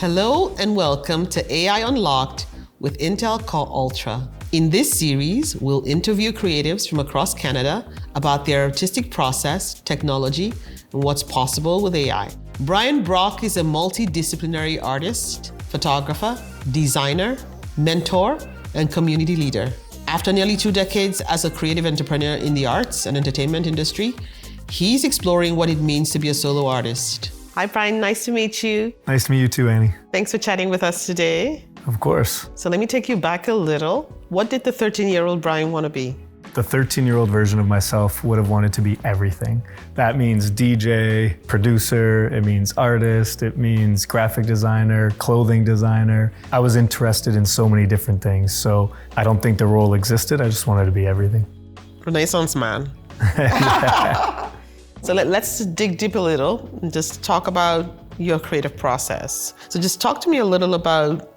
Hello and welcome to AI Unlocked with Intel Core Ultra. In this series, we'll interview creatives from across Canada about their artistic process, technology, and what's possible with AI. Bryan Brock is a multi-disciplinary artist, photographer, designer, mentor, and community leader. After nearly 2 decades as a creative entrepreneur in the arts and entertainment industry, he's exploring what it means to be a solo artist. Hi, Bryan. Nice to meet you. Nice to meet you too, Annie. Thanks for chatting with us today. Of course. So let me take you back a little. What did the 13-year-old Bryan want to be? The 13-year-old version of myself would have wanted to be everything. That means DJ, producer, it means artist, it means graphic designer, clothing designer. I was interested in so many different things, so I don't think the role existed. I just wanted to be everything. Renaissance man. So let's dig deep a little and just talk about your creative process. So just talk to me a little about,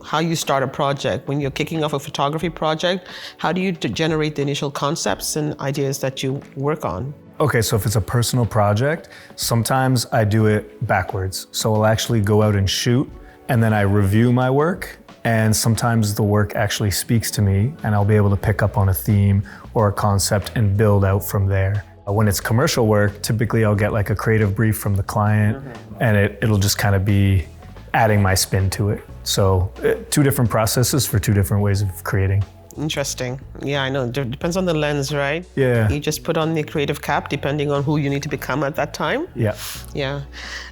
how you start a project. When you're kicking off a photography project, how do you generate the initial concepts and ideas that you work on? Okay, so if it's a personal project, sometimes I do it backwards. So I'll actually go out and shoot, and then I review my work, and sometimes the work actually speaks to me, and I'll be able to pick up on a theme or a concept and build out from there. When it's commercial work, typically I'll get like a creative brief from the client, and it'll just kind of be adding my spin to it. So 2 different processes for 2 different ways of creating. Interesting. Yeah, I know. It depends on the lens, right? Yeah. You just put on the creative cap depending on who you need to become at that time. Yeah. Yeah.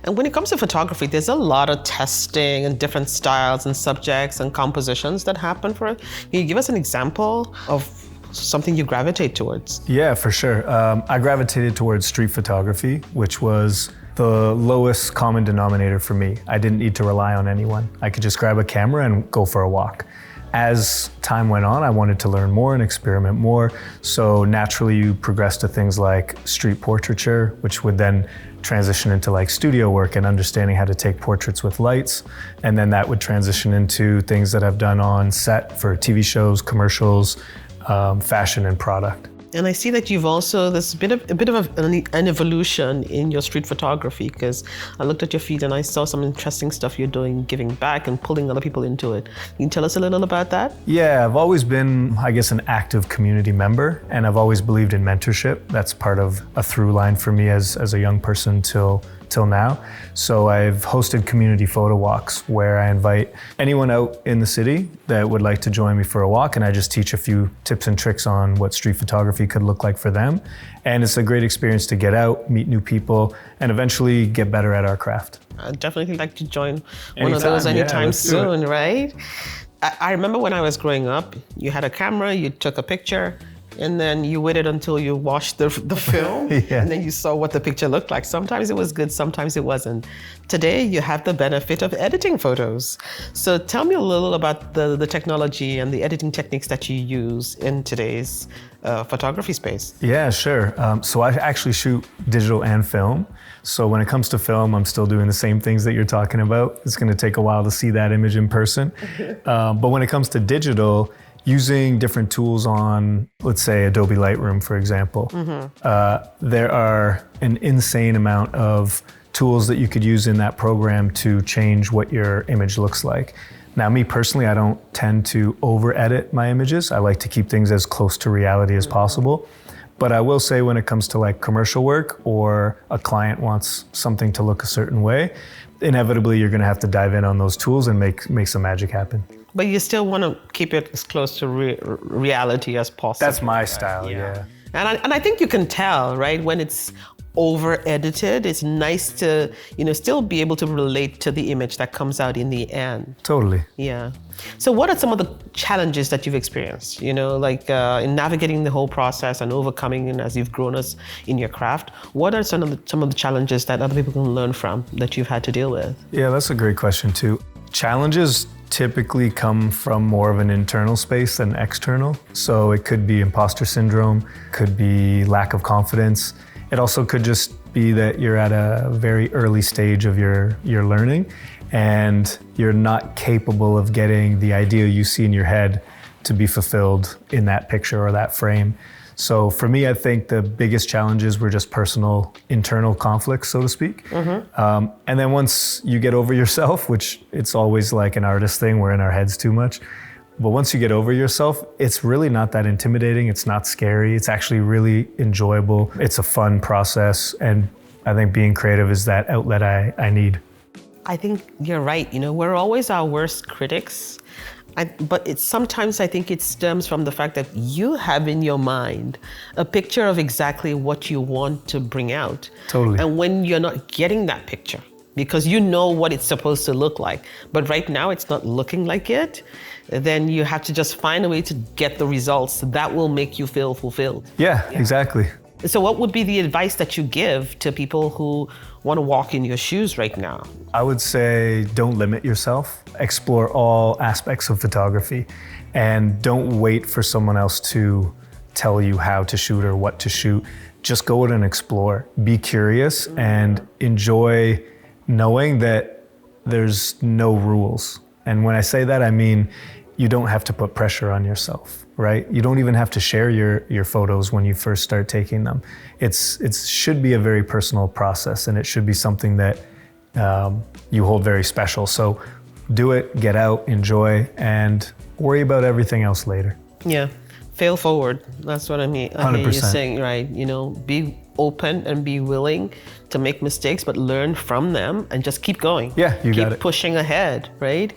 And when it comes to photography, there's a lot of testing and different styles and subjects and compositions that happen for it. Can you give us an example of something you gravitate towards? Yeah, for sure. I gravitated towards street photography, which was the lowest common denominator for me. I didn't need to rely on anyone. I could just grab a camera and go for a walk. As time went on, I wanted to learn more and experiment more. So naturally you progress to things like street portraiture, which would then transition into like studio work and understanding how to take portraits with lights. And then that would transition into things that I've done on set for TV shows, commercials, fashion and product. And I see that you've also, there's a bit of an evolution in your street photography, because I looked at your feed and I saw some interesting stuff you're doing, giving back and pulling other people into it. Can you tell us a little about that? Yeah, I've always been, an active community member, and I've always believed in mentorship. That's part of a through line for me as a young person till now. So I've hosted community photo walks where I invite anyone out in the city that would like to join me for a walk, and I just teach a few tips and tricks on what street photography could look like for them. And it's a great experience to get out, meet new people, and eventually get better at our craft. I'd definitely like to join one of those anytime soon, right? I remember when I was growing up, you had a camera, you took a picture, and then you waited until you watched the film, Yeah. And then you saw what the picture looked like. Sometimes it was good, sometimes it wasn't. Today, you have the benefit of editing photos. So tell me a little about the technology and the editing techniques that you use in today's photography space. Yeah, sure. So I actually shoot digital and film. So when it comes to film, I'm still doing the same things that you're talking about. It's going to take a while to see that image in person. But when it comes to digital, using different tools on, let's say, Adobe Lightroom, for example, there are an insane amount of tools that you could use in that program to change what your image looks like. Now, me personally, I don't tend to over-edit my images. I like to keep things as close to reality as possible. But I will say when it comes to like commercial work, or a client wants something to look a certain way, inevitably you're going to have to dive in on those tools and make some magic happen. But you still want to keep it as close to reality as possible. That's my style, yeah. And I think you can tell, right, when it's over-edited. It's nice to, still be able to relate to the image that comes out in the end. Totally. Yeah. So what are some of the challenges that you've experienced, in navigating the whole process and overcoming, and as you've grown in your craft? What are some of the challenges that other people can learn from that you've had to deal with? Yeah, that's a great question too. Challenges typically come from more of an internal space than external. So it could be imposter syndrome, could be lack of confidence. It also could just be that you're at a very early stage of your learning, and you're not capable of getting the idea you see in your head to be fulfilled in that picture or that frame. So for me, I think the biggest challenges were just personal, internal conflicts, so to speak. And then once you get over yourself, which it's always like an artist thing, we're in our heads too much. But once you get over yourself, it's really not that intimidating. It's not scary. It's actually really enjoyable. It's a fun process. And I think being creative is that outlet I need. I think you're right. You know, we're always our worst critics. But sometimes I think it stems from the fact that you have in your mind a picture of exactly what you want to bring out. Totally. And when you're not getting that picture, because you know what it's supposed to look like, but right now it's not looking like it, then you have to just find a way to get the results that will make you feel fulfilled. Yeah, exactly. So what would be the advice that you give to people who want to walk in your shoes right now? I would say don't limit yourself. Explore all aspects of photography and don't wait for someone else to tell you how to shoot or what to shoot. Just go out and explore. Be curious and enjoy knowing that there's no rules. And when I say that, I mean you don't have to put pressure on yourself, right? You don't even have to share your photos when you first start taking them. It should be a very personal process, and it should be something that you hold very special. So do it, get out, enjoy, and worry about everything else later. Yeah, fail forward. That's what I mean. I hear you 100%. saying, right? You know, be open and be willing to make mistakes, but learn from them and just keep going. Yeah, you got it. Keep pushing ahead, right?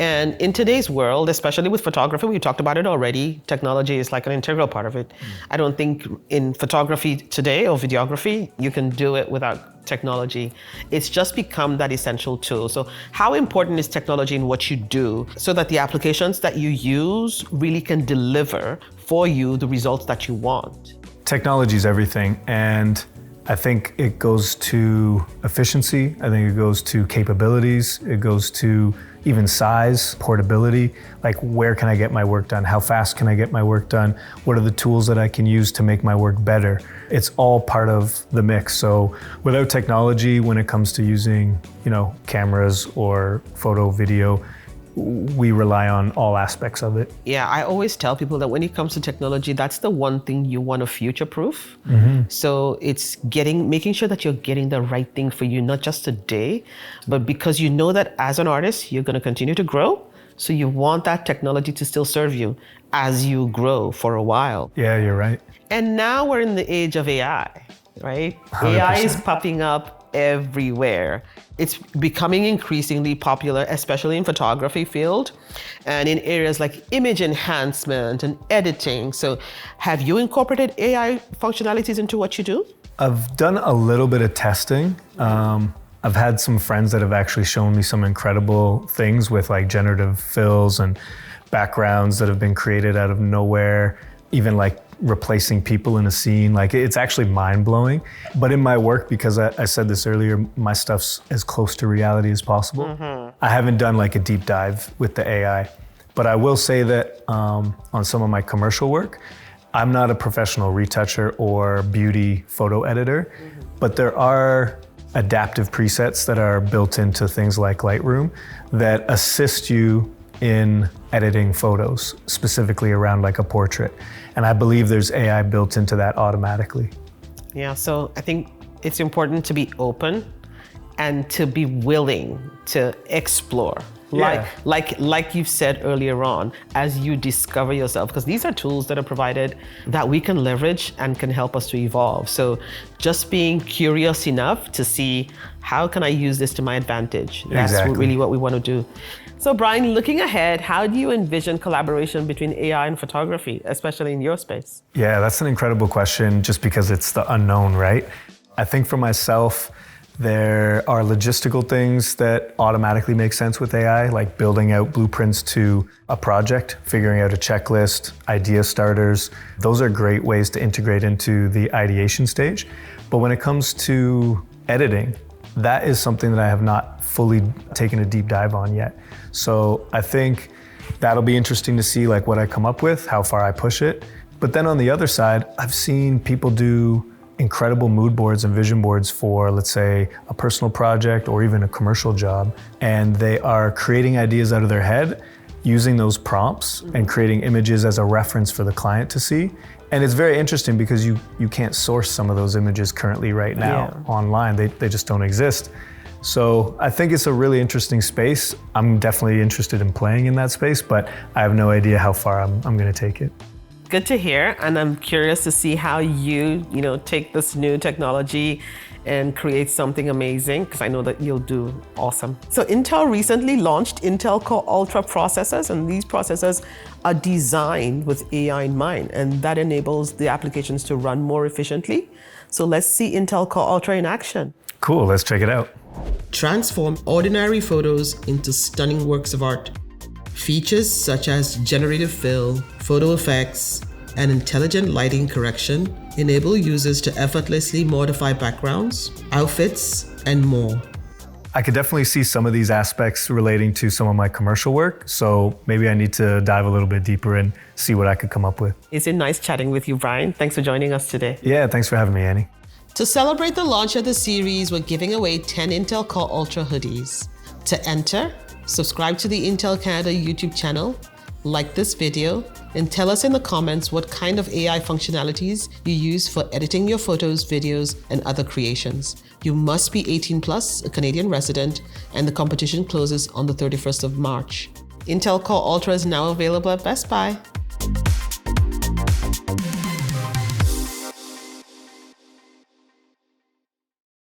And in today's world, especially with photography, we talked about it already, technology is like an integral part of it. I don't think in photography today or videography, you can do it without technology. It's just become that essential tool. So how important is technology in what you do so that the applications that you use really can deliver for you the results that you want? Technology is everything, and I think it goes to efficiency. I think it goes to capabilities. It goes to even size, portability. Like, where can I get my work done? How fast can I get my work done? What are the tools that I can use to make my work better? It's all part of the mix. So without technology, when it comes to using, cameras or photo, video, we rely on all aspects of it. Yeah, I always tell people that when it comes to technology, that's the one thing you want to future-proof. So it's making sure that you're getting the right thing for you, not just today, but because you know that as an artist, you're going to continue to grow. So you want that technology to still serve you as you grow for a while. Yeah, you're right. And now we're in the age of AI, right? 100%. AI is popping up everywhere. It's becoming increasingly popular, especially in photography field and in areas like image enhancement and editing. So have you incorporated AI functionalities into what you do? I've done a little bit of testing. I've had some friends that have actually shown me some incredible things with like generative fills and backgrounds that have been created out of nowhere, even like replacing people in a scene. Like, it's actually mind-blowing. But in my work, because I said this earlier, my stuff's as close to reality as possible. I haven't done like a deep dive with the AI. But I will say that on some of my commercial work, I'm not a professional retoucher or beauty photo editor, but there are adaptive presets that are built into things like Lightroom that assist you in editing photos, specifically around like a portrait. And I believe there's AI built into that automatically. Yeah, so I think it's important to be open and to be willing to explore. Yeah. Like you've said earlier on, as you discover yourself, because these are tools that are provided that we can leverage and can help us to evolve. So just being curious enough to see, how can I use this to my advantage? That's really what we want to do. So Bryan, looking ahead, how do you envision collaboration between AI and photography, especially in your space? Yeah, that's an incredible question, just because it's the unknown, right? I think for myself, there are logistical things that automatically make sense with AI, like building out blueprints to a project, figuring out a checklist, idea starters. Those are great ways to integrate into the ideation stage. But when it comes to editing, that is something that I have not fully taken a deep dive on yet. So I think that'll be interesting to see, like, what I come up with, how far I push it. But then on the other side, I've seen people do incredible mood boards and vision boards for, let's say, a personal project or even a commercial job. And they are creating ideas out of their head, using those prompts and creating images as a reference for the client to see. And it's very interesting because you can't source some of those images currently right now online. They just don't exist. So I think it's a really interesting space. I'm definitely interested in playing in that space, but I have no idea how far I'm going to take it. Good to hear, and I'm curious to see how you take this new technology and create something amazing, because I know that you'll do awesome. So Intel recently launched Intel Core Ultra processors, and these processors are designed with AI in mind, and that enables the applications to run more efficiently. So let's see Intel Core Ultra in action. Cool, let's check it out. Transform ordinary photos into stunning works of art. Features such as generative fill, photo effects, and intelligent lighting correction enable users to effortlessly modify backgrounds, outfits, and more. I could definitely see some of these aspects relating to some of my commercial work, so maybe I need to dive a little bit deeper and see what I could come up with. It's been nice chatting with you, Bryan. Thanks for joining us today. Yeah, thanks for having me, Annie. To celebrate the launch of the series, we're giving away 10 Intel Core Ultra hoodies. To enter, subscribe to the Intel Canada YouTube channel, like this video, and tell us in the comments what kind of AI functionalities you use for editing your photos, videos, and other creations. You must be 18 plus, a Canadian resident, and the competition closes on the 31st of March. Intel Core Ultra is now available at Best Buy.